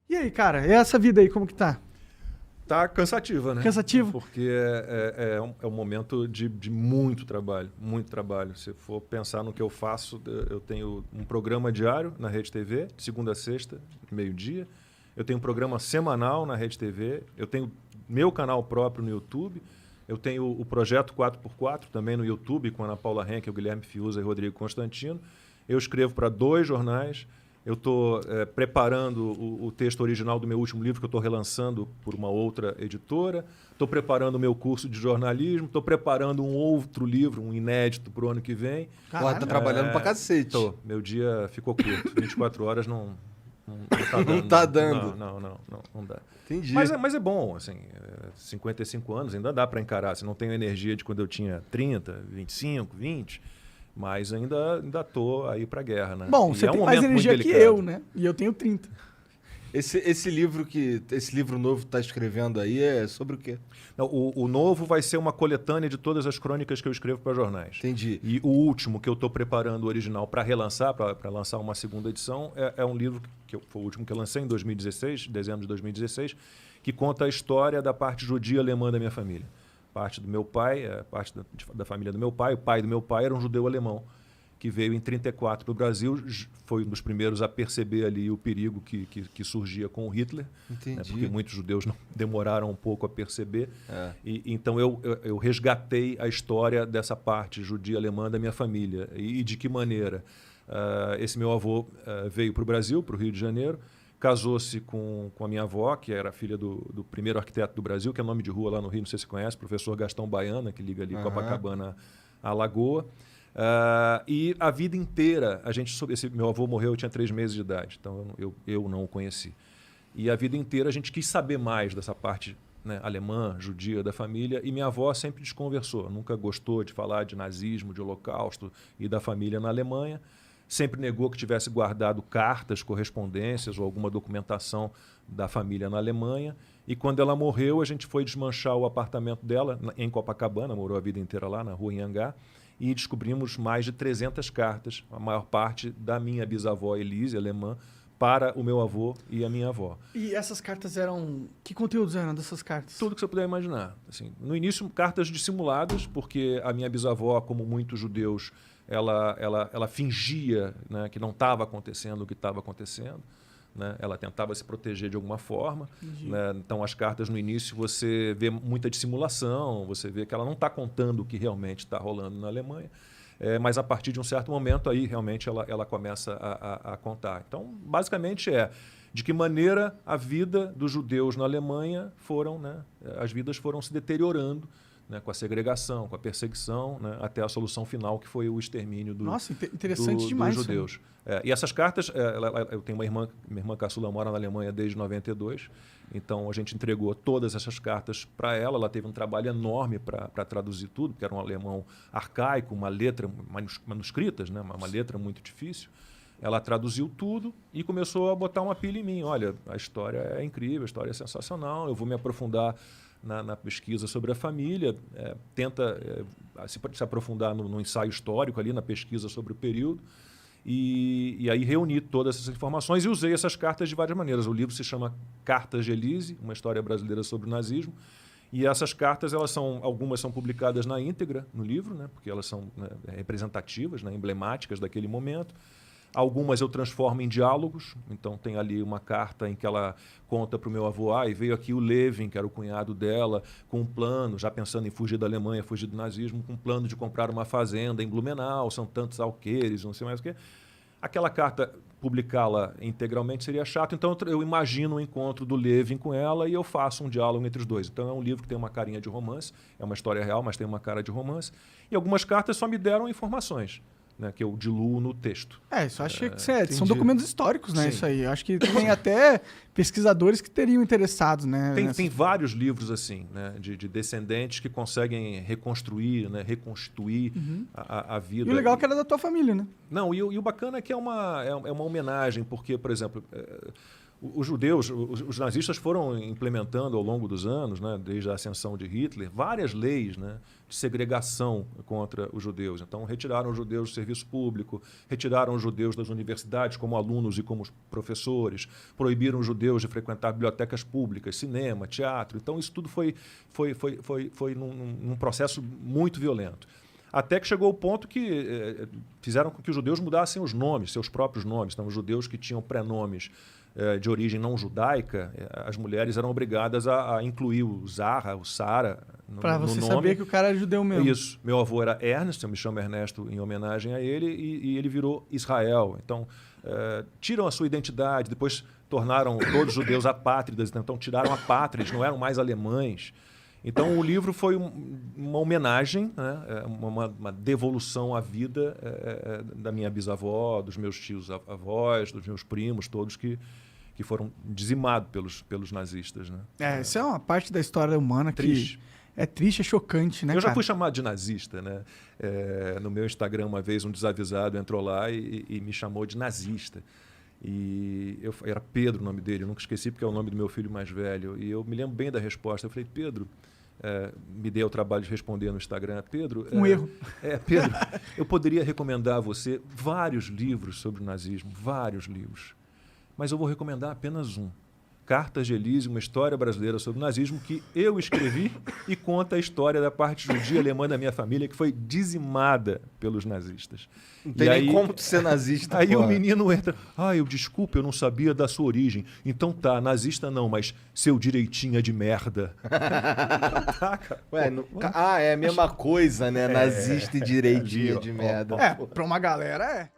E aí, cara, e essa vida aí, como que tá? Tá cansativa, né? Cansativo? Porque é um momento de muito trabalho, muito trabalho. Se for pensar no que eu faço, eu tenho um programa diário na Rede TV, de segunda a sexta, meio-dia. Eu tenho um programa semanal na Rede TV. Eu tenho meu canal próprio no YouTube. Eu tenho o projeto 4x4 também no YouTube, com a Ana Paula Henke, o Guilherme Fiuza e o Rodrigo Constantino. Eu escrevo para 2 jornais. Eu estou preparando o texto original do meu último livro, que eu estou relançando por uma outra editora. Estou preparando o meu curso de jornalismo. Estou preparando um outro livro, um inédito, para o ano que vem. Pô, tá trabalhando pra cacete. Meu dia ficou curto. 24 horas não tá dando. Não tá dando. Não dá. Entendi. Mas é bom, assim, 55 anos ainda dá para encarar. Você não tem a energia de quando eu tinha 30, 25, 20, mas ainda tô aí para guerra, né? Bom, E você é um tem mais momento muito energia que delicado. eu, né? E eu tenho 30. Esse livro novo que tá escrevendo aí é sobre o quê? Não, o novo vai ser uma coletânea de todas as crônicas que eu escrevo para jornais. Entendi. E o último que eu estou preparando, o original, para relançar, para lançar uma segunda edição, é um livro foi o último que eu lancei em 2016, dezembro de 2016, que conta a história da parte judia alemã da minha família. Parte do meu pai, parte da família do meu pai. O pai do meu pai era um judeu alemão que veio em 34 para o Brasil, foi um dos primeiros a perceber ali o perigo que surgia com o Hitler, né, porque muitos judeus demoraram um pouco a perceber. Então eu resgatei a história dessa parte judia alemã da minha família. E de que maneira? Esse meu avô veio para o Brasil, para o Rio de Janeiro, casou-se com a minha avó, que era filha do primeiro arquiteto do Brasil, que é nome de rua lá no Rio, não sei se você conhece, professor Gastão Baiana, que liga ali Copacabana à Lagoa. E a vida inteira, esse meu avô morreu, eu tinha 3 meses de idade, então eu não o conheci. E a vida inteira a gente quis saber mais dessa parte, né, alemã, judia da família, e minha avó sempre desconversou, nunca gostou de falar de nazismo, de holocausto e da família na Alemanha, sempre negou que tivesse guardado cartas, correspondências ou alguma documentação da família na Alemanha. E quando ela morreu, a gente foi desmanchar o apartamento dela em Copacabana, morou a vida inteira lá, na rua Anhangá, e descobrimos mais de 300 cartas, a maior parte da minha bisavó Elise, alemã, para o meu avô e a minha avó. E essas cartas eram... Que conteúdos eram dessas cartas? Tudo que você puder imaginar. Assim, no início, cartas dissimuladas, porque a minha bisavó, como muitos judeus, ela fingia, né, que não estava acontecendo o que estava acontecendo. Né? Ela tentava se proteger de alguma forma. Né? Então, as cartas no início, você vê muita dissimulação, você vê que ela não está contando o que realmente está rolando na Alemanha. Mas a partir de um certo momento, aí realmente ela começa a contar. Então, basicamente de que maneira a vida dos judeus na Alemanha as vidas foram se deteriorando, né, com a segregação, com a perseguição, né, até a solução final, que foi o extermínio interessante demais, dos judeus. E essas cartas, eu tenho minha irmã caçula mora na Alemanha desde 92, então a gente entregou todas essas cartas para ela. Ela teve um trabalho enorme para traduzir tudo, porque era um alemão arcaico, uma letra manuscritas, né, uma letra muito difícil. Ela traduziu tudo e começou a botar uma pilha em mim. Olha, a história é incrível, a história é sensacional, eu vou me aprofundar na pesquisa sobre a família, tenta se aprofundar no ensaio histórico ali, na pesquisa sobre o período, e aí reuni todas essas informações e usei essas cartas de várias maneiras. O livro se chama Cartas de Elise, uma história brasileira sobre o nazismo, e essas cartas, algumas são publicadas na íntegra no livro, né, porque elas são, né, representativas, né, emblemáticas daquele momento. Algumas eu transformo em diálogos, então tem ali uma carta em que ela conta para o meu avô, e veio aqui o Levin, que era o cunhado dela, com um plano, já pensando em fugir da Alemanha, fugir do nazismo, com um plano de comprar uma fazenda em Blumenau, são tantos alqueires, não sei mais o quê. Aquela carta, publicá-la integralmente seria chato, então eu imagino o encontro do Levin com ela e eu faço um diálogo entre os dois. Então é um livro que tem uma carinha de romance, é uma história real, mas tem uma cara de romance, e algumas cartas só me deram informações, né, que eu diluo no texto. Isso acho que são documentos históricos, né? Sim. Isso aí. Eu acho que tem até pesquisadores que teriam interessados, né? Tem vários livros assim, né, de descendentes que conseguem reconstruir, né, reconstituir a vida. E o legal é que era da tua família, né? Não, e o bacana é que é uma homenagem, porque, por exemplo, os judeus, os nazistas foram implementando ao longo dos anos, né, desde a ascensão de Hitler, várias leis, né, de segregação contra os judeus. Então, retiraram os judeus do serviço público, retiraram os judeus das universidades como alunos e como professores, proibiram os judeus de frequentar bibliotecas públicas, cinema, teatro. Então, isso tudo foi num processo muito violento. Até que chegou o ponto que fizeram com que os judeus mudassem os nomes, seus próprios nomes. Então, os judeus que tinham prenomes de origem não judaica, as mulheres eram obrigadas a incluir o Zahra, o Sara no nome. Pra você saber que o cara era judeu mesmo. Isso. Meu avô era Ernest, eu me chamo Ernesto em homenagem a ele, e ele virou Israel. Então, tiram a sua identidade, depois tornaram todos os judeus apátridas, então tiraram a pátria, eles não eram mais alemães. Então, o livro foi uma homenagem, né? uma devolução à vida da minha bisavó, dos meus tios avós, dos meus primos, todos que foram dizimados pelos nazistas. Né? Isso é uma parte da história humana Triste. que é triste, é chocante, né, Eu já cara? fui chamado de nazista, né? No meu Instagram, uma vez, um desavisado entrou lá e me chamou de nazista. E era Pedro o nome dele, eu nunca esqueci porque é o nome do meu filho mais velho. E eu me lembro bem da resposta. Eu falei, Pedro, me dei o trabalho de responder no Instagram. Pedro, erro. Pedro, eu poderia recomendar a você vários livros sobre o nazismo, vários livros. Mas eu vou recomendar apenas um. Cartas de Elise, uma história brasileira sobre o nazismo, que eu escrevi e conta a história da parte judia alemã da minha família, que foi dizimada pelos nazistas. Não tem nem como tu ser nazista, Aí porra. o menino entra, desculpa, eu não sabia da sua origem. Então tá, nazista não, mas seu direitinho é de merda. Tá, cara. Ué, é a mesma coisa, né? Nazista e direitinho ali, ó, de merda. Pra uma galera é.